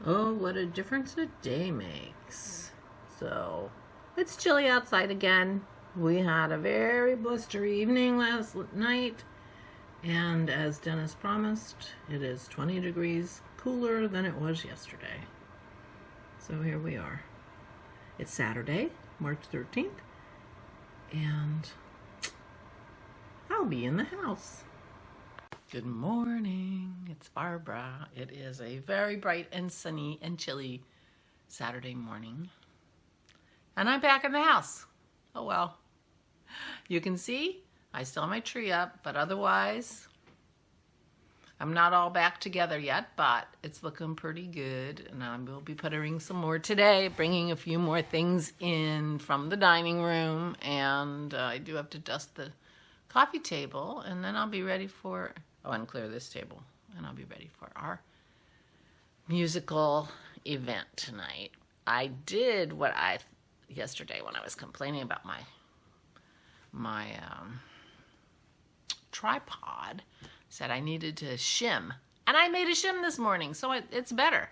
Oh, what a difference a day makes. So, it's chilly outside again. We had a very blustery evening last night, and as Dennis promised, it is 20 degrees cooler than it was yesterday. So here we are. It's Saturday, March 13th, and I'll be in the house. Good morning, it's Barbara. It is a very bright and sunny and chilly Saturday morning. And I'm back in the house. Oh well. You can see I still have my tree up, but otherwise I'm not all back together yet, but it's looking pretty good. And I will be putting some more today, bringing a few more things in from the dining room. And I do have to dust the coffee table, and then I'll be ready for... Oh, and clear this table, and I'll be ready for our musical event tonight. I did what yesterday when I was complaining about my tripod, said I needed to shim, and I made a shim this morning, so it's better.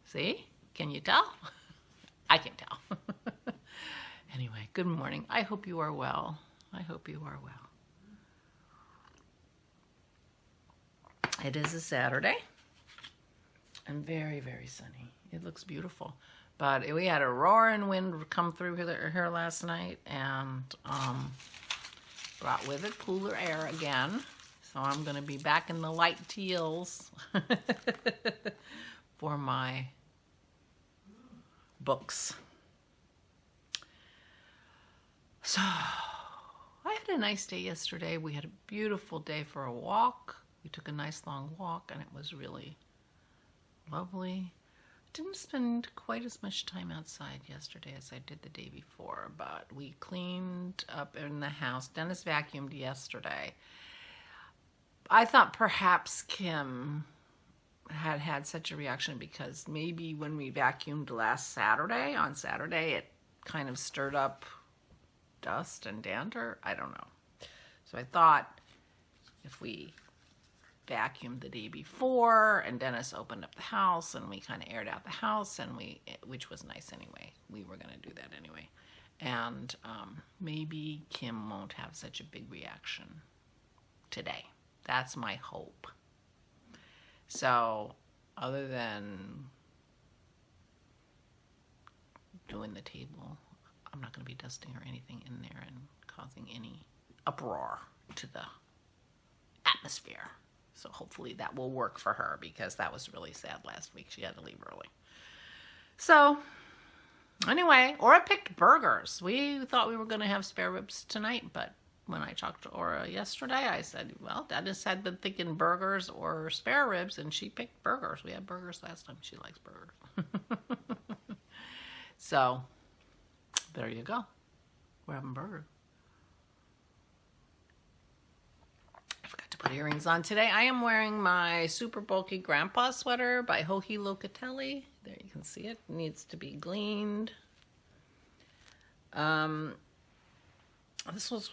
See? Can you tell? I can tell. Anyway, good morning. I hope you are well. I hope you are well. It is a Saturday and very, very sunny. It looks beautiful. But we had a roaring wind come through here last night and brought with it cooler air again. So I'm going to be back in the light teals for my books. So I had a nice day yesterday. We had a beautiful day for a walk. We took a nice long walk, and it was really lovely. I didn't spend quite as much time outside yesterday as I did the day before, but we cleaned up in the house. Dennis vacuumed yesterday. I thought perhaps Kim had such a reaction because maybe when we vacuumed on Saturday, it kind of stirred up dust and dander. I don't know. So I thought if we vacuumed the day before and Dennis opened up the house and we kind of aired out the house, and which was nice anyway. We were going to do that anyway. And maybe Kim won't have such a big reaction today. That's my hope. So other than doing the table, I'm not going to be dusting or anything in there and causing any uproar to the atmosphere. So hopefully that will work for her, because that was really sad last week. She had to leave early. So anyway, Aura picked burgers. We thought we were going to have spare ribs tonight, but when I talked to Aura yesterday, I said, well, Dennis had been thinking burgers or spare ribs, and she picked burgers. We had burgers last time. She likes burgers. So there you go. We're having burgers. I forgot to put earrings on today. I am wearing my super bulky grandpa sweater by Locatelli. There you can see it. It needs to be gleaned. This was,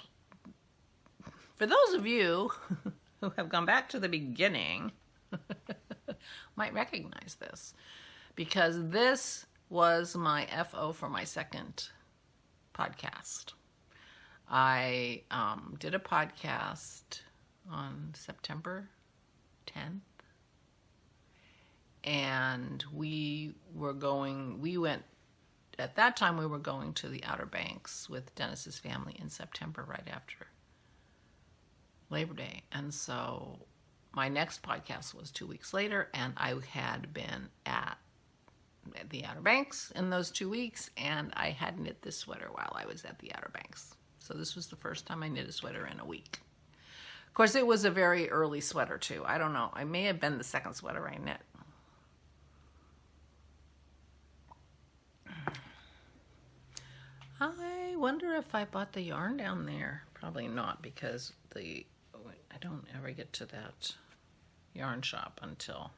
for those of you who have gone back to the beginning, might recognize this, because this was my FO for my second podcast. I did a podcast on September 10th, and at that time we were going to the Outer Banks with Dennis's family in September, right after Labor Day. And so my next podcast was 2 weeks later, and I had been at the Outer Banks in those 2 weeks, and I had knit this sweater while I was at the Outer Banks. So this was the first time I knit a sweater in a week. Of course, it was a very early sweater, too. I don't know. I may have been the second sweater I knit. I wonder if I bought the yarn down there. Probably not, because I don't ever get to that yarn shop until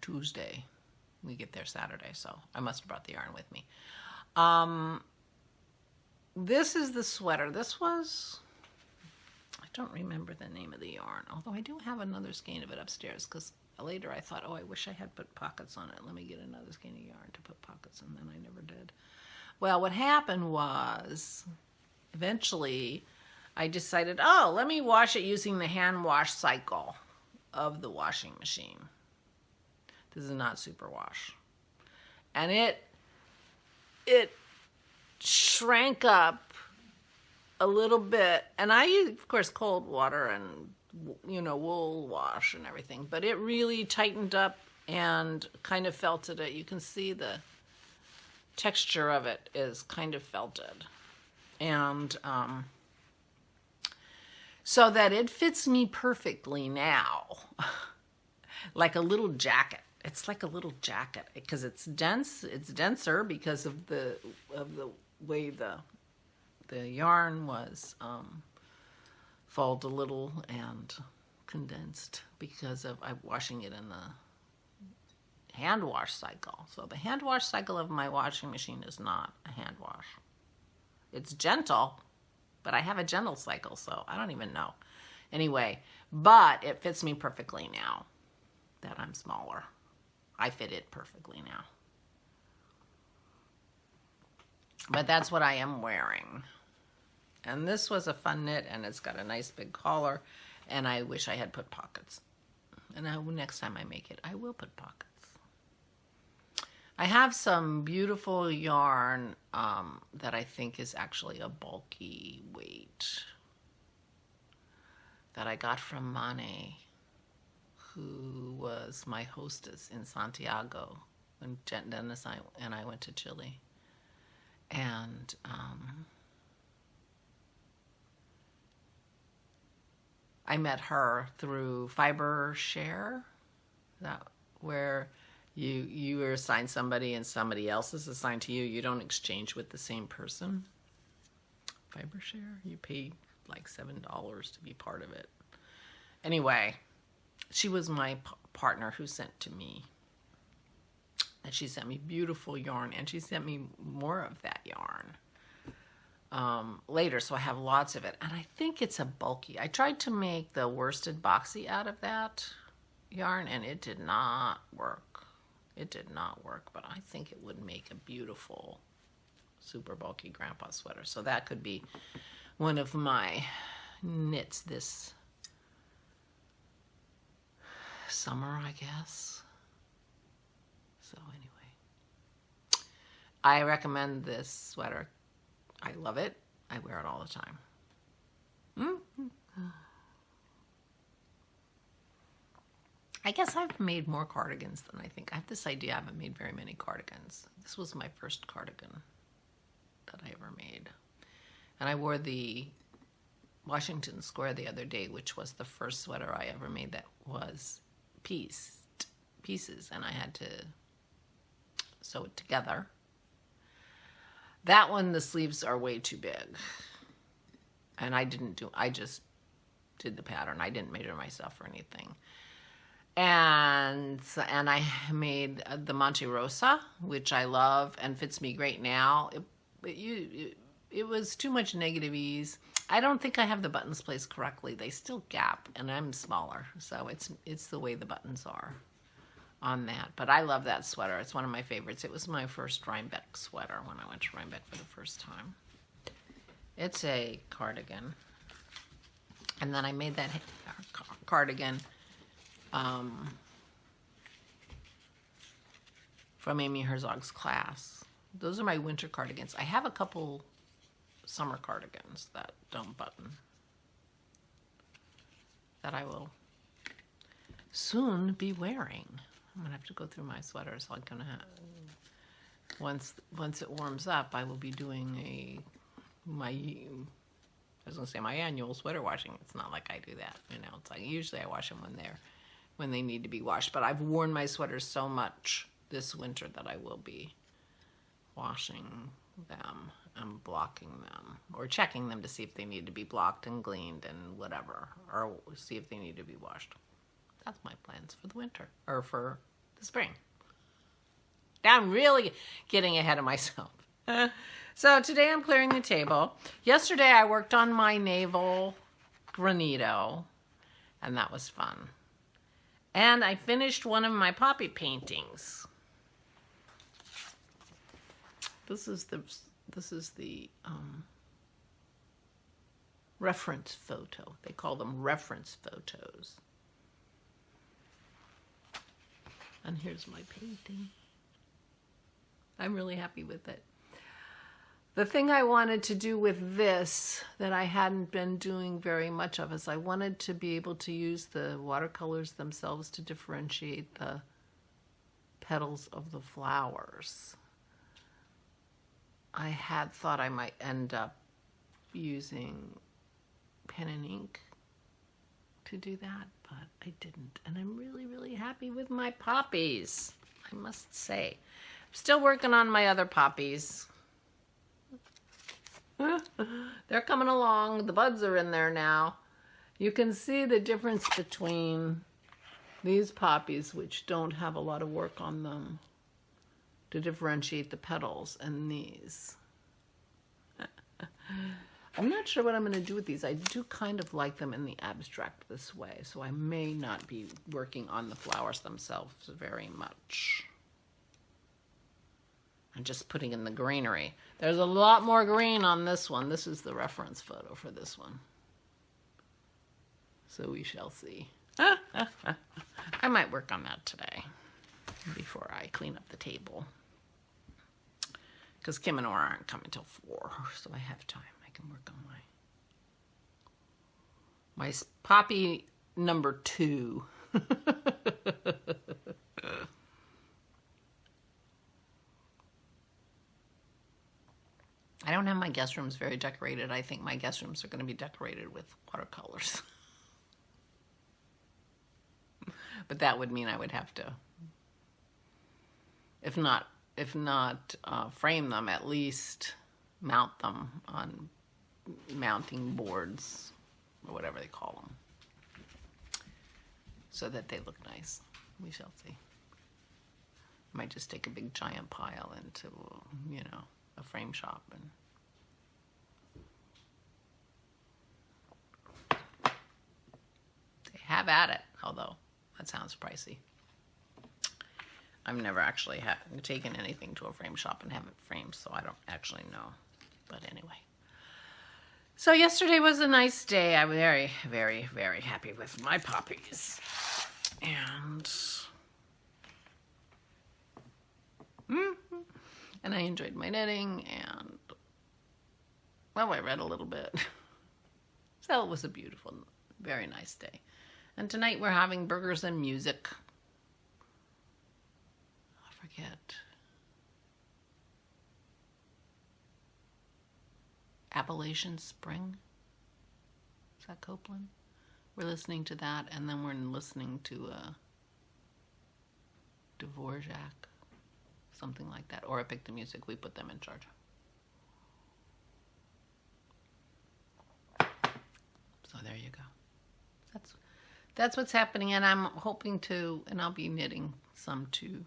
Tuesday. We get there Saturday, so I must have brought the yarn with me. This is the sweater. This was don't remember the name of the yarn, although I do have another skein of it upstairs, because later I thought, oh, I wish I had put pockets on it. Let me get another skein of yarn to put pockets in, and then I never did. Well, what happened was, eventually, I decided, oh, let me wash it using the hand wash cycle of the washing machine. This is not superwash. And it shrank up a little bit, and I use, of course, cold water and, you know, wool wash and everything, but it really tightened up and kind of felted it. You can see the texture of it is kind of felted. And so that it fits me perfectly now, like a little jacket. It's like a little jacket because it's dense. It's denser because of the way the yarn was folded a little and condensed because of I'm washing it in the hand wash cycle. So the hand wash cycle of my washing machine is not a hand wash. It's gentle, but I have a gentle cycle, so I don't even know. Anyway, but it fits me perfectly now that I'm smaller. I fit it perfectly now. But that's what I am wearing. And this was a fun knit, and it's got a nice big collar, and I wish I had put pockets. And next time I make it, I will put pockets. I have some beautiful yarn that I think is actually a bulky weight that I got from Mane, who was my hostess in Santiago when Dennis and I went to Chile. And I met her through Fiber Share, where you are assigned somebody and somebody else is assigned to you. You don't exchange with the same person. Fiber Share, you pay like $7 to be part of it. Anyway, she was my partner who sent to me. And she sent me beautiful yarn, and she sent me more of that yarn later, so I have lots of it. And I think it's a bulky. I tried to make the worsted boxy out of that yarn, and it did not work. It did not work, but I think it would make a beautiful, super bulky grandpa sweater. So that could be one of my knits this summer, I guess. So anyway, I recommend this sweater. I love it. I wear it all the time. I guess I've made more cardigans than I think. I have this idea I haven't made very many cardigans. This was my first cardigan that I ever made. And I wore the Washington Square the other day, which was the first sweater I ever made that was pieces, and I had to sew it together. That one, the sleeves are way too big. And I just did the pattern. I didn't measure myself or anything. And I made the Monte Rosa, which I love and fits me great now. It was too much negative ease. I don't think I have the buttons placed correctly. They still gap, and I'm smaller. So it's the way the buttons are on that. But I love that sweater. It's one of my favorites. It was my first Rhinebeck sweater when I went to Rhinebeck for the first time. It's a cardigan. And then I made that cardigan from Amy Herzog's class. Those are my winter cardigans. I have a couple summer cardigans that don't button that I will soon be wearing. I'm gonna have to go through my sweaters. I'm gonna have, once it warms up, I will be doing my annual sweater washing. It's not like I do that, you know. It's like usually I wash them when they need to be washed. But I've worn my sweaters so much this winter that I will be washing them and blocking them, or checking them to see if they need to be blocked and gleaned and whatever, or see if they need to be washed. That's my plans for the winter, or for the spring. I'm really getting ahead of myself. So today I'm clearing the table. Yesterday I worked on my navel granito, and that was fun. And I finished one of my poppy paintings. This is the reference photo. They call them reference photos. And here's my painting. I'm really happy with it. The thing I wanted to do with this that I hadn't been doing very much of is I wanted to be able to use the watercolors themselves to differentiate the petals of the flowers. I had thought I might end up using pen and ink to do that, but I didn't. And I'm really, really happy with my poppies, I must say. I'm still working on my other poppies. They're coming along. The buds are in there now. You can see the difference between these poppies, which don't have a lot of work on them to differentiate the petals, and these. I'm not sure what I'm going to do with these. I do kind of like them in the abstract this way, so I may not be working on the flowers themselves very much. I'm just putting in the greenery. There's a lot more green on this one. This is the reference photo for this one. So we shall see. I might work on that today before I clean up the table. Because Kim and Aura aren't coming till 4, so I have time. I can work on my poppy number 2. I don't have my guest rooms very decorated. I think my guest rooms are going to be decorated with watercolors. But that would mean I would have to, if not frame them, at least mount them on mounting boards or whatever they call them, so that they look nice. We shall see. I might just take a big giant pile into, you know, a frame shop and have at it, although that sounds pricey. I've never actually taken anything to a frame shop and haven't framed, so I don't actually know. But anyway. So yesterday was a nice day. I was very, very, very happy with my poppies. And I enjoyed my knitting, and, well, I read a little bit. So it was a beautiful, very nice day. And tonight we're having burgers and music. I forget. Appalachian Spring? Is that Copeland? We're listening to that, and then we're listening to Dvorak. Something like that. Or I picked the music. We put them in charge. So there you go. That's what's happening, and I'm hoping to, and I'll be knitting some too.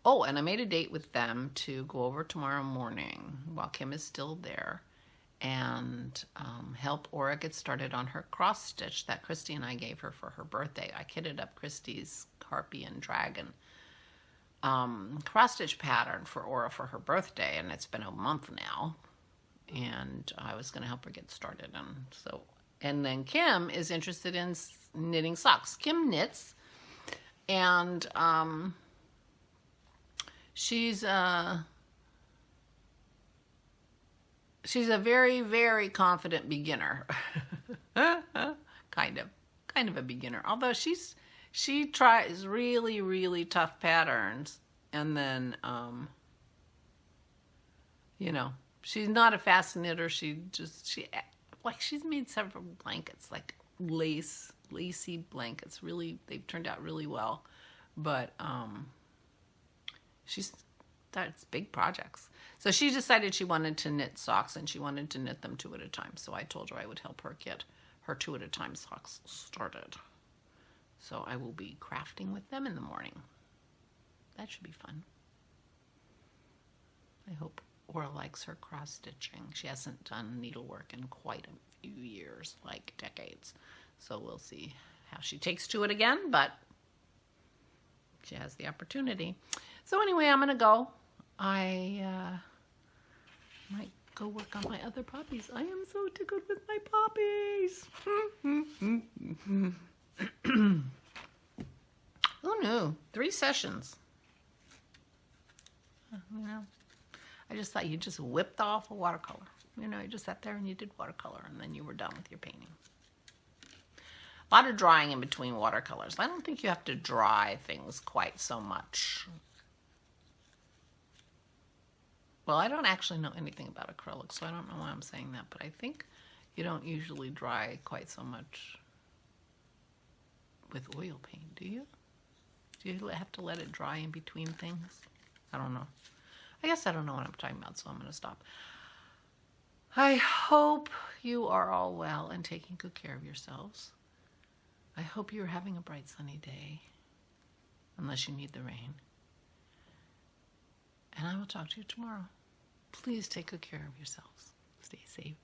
Oh, and I made a date with them to go over tomorrow morning while Kim is still there and help Aura get started on her cross stitch that Christy and I gave her for her birthday. I kitted up Christy's Harpy and Dragon cross stitch pattern for Aura for her birthday, and it's been a month now, and I was going to help her get started. And then Kim is interested in knitting socks. Kim knits, and she's a very, very confident beginner. kind of a beginner. Although she tries really, really tough patterns, and then you know, she's not a fast knitter. She's made several blankets, like lacy blankets. Really, they've turned out really well. But that's big projects. So she decided she wanted to knit socks, and she wanted to knit them 2 at a time. So I told her I would help her get her 2 at a time socks started. So I will be crafting with them in the morning. That should be fun. I hope Aura likes her cross stitching. She hasn't done needlework in quite a few years, like decades. So we'll see how she takes to it again, but she has the opportunity. So anyway, I'm going to go. I might go work on my other poppies. I am so tickled with my poppies. Who knew? 3 sessions. You know, I just thought you just whipped off a watercolor. You know, you just sat there and you did watercolor and then you were done with your painting. A lot of drying in between watercolors. I don't think you have to dry things quite so much. Well, I don't actually know anything about acrylics, so I don't know why I'm saying that, but I think you don't usually dry quite so much with oil paint, do you? Do you have to let it dry in between things? I don't know. I guess I don't know what I'm talking about, so I'm going to stop. I hope you are all well and taking good care of yourselves. I hope you're having a bright sunny day, unless you need the rain. And I will talk to you tomorrow. Please take good care of yourselves. Stay safe.